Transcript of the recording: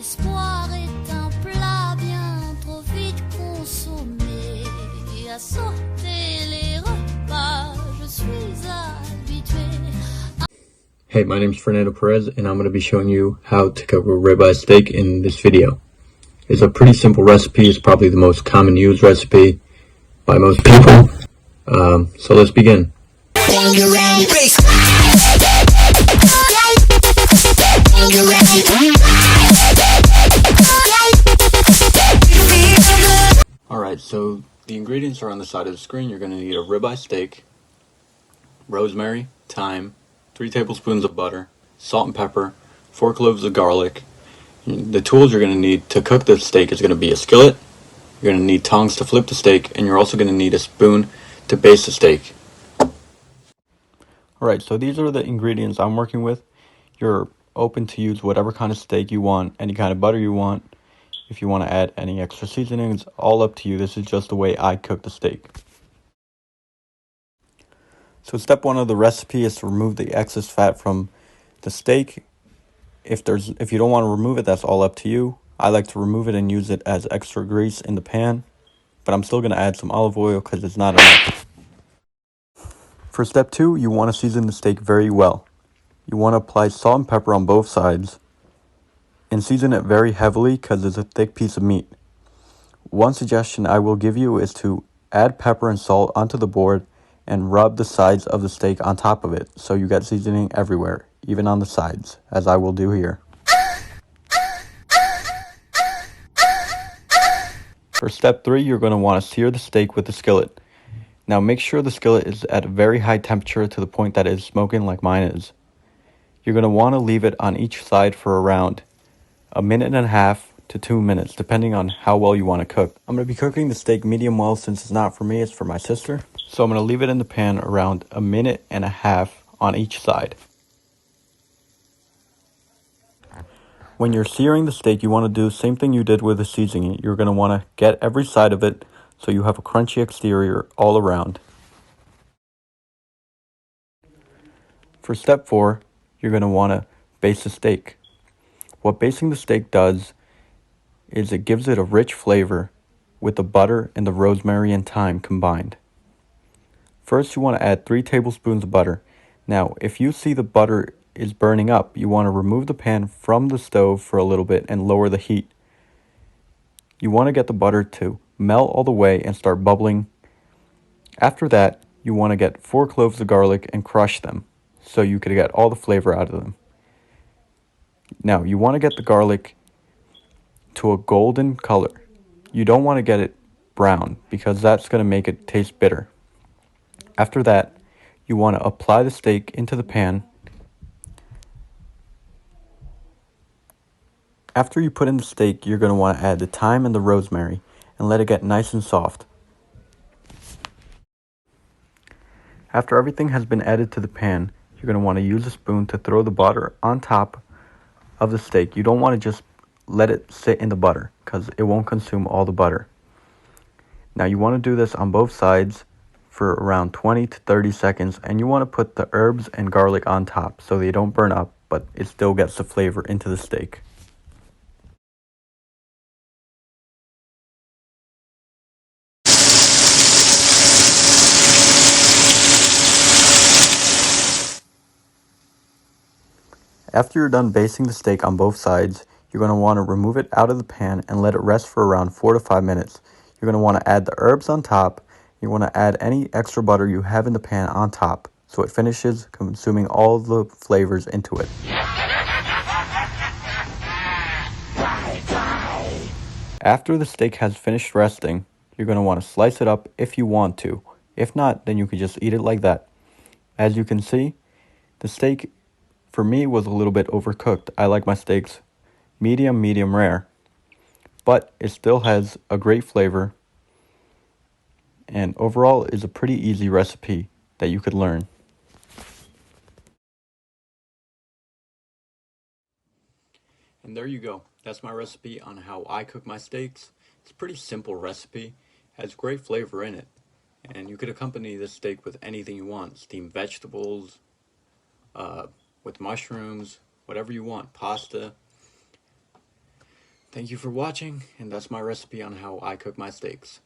L'espoir est un plat bien trop vite consommé. À sauter les repas, je suis habitué. Hey, my name is Fernando and I'm going to be showing you how to cook a ribeye steak in this video. It's a pretty simple recipe. It's probably the most common used recipe by most people. So let's begin. Alright, so the ingredients are on the side of the screen. You're going to need a ribeye steak, rosemary, thyme, 3 tablespoons of butter, salt and pepper, 4 cloves of garlic. The tools you're going to need to cook the steak is going to be a skillet, you're going to need tongs to flip the steak, and you're also going to need a spoon to baste the steak. Alright, so these are the ingredients I'm working with. You're open to use whatever kind of steak you want, any kind of butter you want. If you want to add any extra seasonings, all up to you. This is just the way I cook the steak. So step 1 of the recipe is to remove the excess fat from the steak. If you don't want to remove it, that's all up to you. I like to remove it and use it as extra grease in the pan, but I'm still going to add some olive oil because it's not enough. For step 2, you want to season the steak very well. You want to apply salt and pepper on both sides and season it very heavily because it's a thick piece of meat. One suggestion I will give you is to add pepper and salt onto the board and rub the sides of the steak on top of it so you get seasoning everywhere, even on the sides, as I will do here. For step 3, you're going to want to sear the steak with the skillet. Now make sure the skillet is at a very high temperature to the point that it is smoking like mine is. You're going to want to leave it on each side for around 1.5 minutes to 2 minutes, depending on how well you want to cook. I'm going to be cooking the steak medium well since it's not for me, it's for my sister. So I'm going to leave it in the pan around 1.5 minutes on each side. When you're searing the steak, you want to do the same thing you did with the seasoning. You're going to want to get every side of it so you have a crunchy exterior all around. For step 4, you're going to want to baste the steak. What basting the steak does is it gives it a rich flavor with the butter and the rosemary and thyme combined. First, you want to add 3 tablespoons of butter. Now, if you see the butter is burning up, you want to remove the pan from the stove for a little bit and lower the heat. You want to get the butter to melt all the way and start bubbling. After that, you want to get 4 cloves of garlic and crush them so you could get all the flavor out of them. Now, you want to get the garlic to a golden color. You don't want to get it brown because that's going to make it taste bitter. After that, you want to apply the steak into the pan. After you put in the steak, you're going to want to add the thyme and the rosemary and let it get nice and soft. After everything has been added to the pan, you're going to want to use a spoon to throw the butter on top of the steak. You don't want to just let it sit in the butter because it won't consume all the butter. Now you want to do this on both sides for around 20 to 30 seconds, and you want to put the herbs and garlic on top so they don't burn up, but it still gets the flavor into the steak. After you're done basting the steak on both sides, you're going to want to remove it out of the pan and let it rest for around 4 to 5 minutes. You're going to want to add the herbs on top. You want to add any extra butter you have in the pan on top so it finishes consuming all the flavors into it. After the steak has finished resting, you're going to want to slice it up if you want to. If not, then you could just eat it like that. As you can see, the steak for me was a little bit overcooked. I like my steaks medium rare, but it still has a great flavor, and overall is a pretty easy recipe that you could learn. And there you go. That's my recipe on how I cook my steaks. It's a pretty simple recipe, has great flavor in it, and you could accompany this steak with anything you want. Steamed vegetables, with mushrooms, whatever you want, pasta. Thank you for watching, and that's my recipe on how I cook my steaks.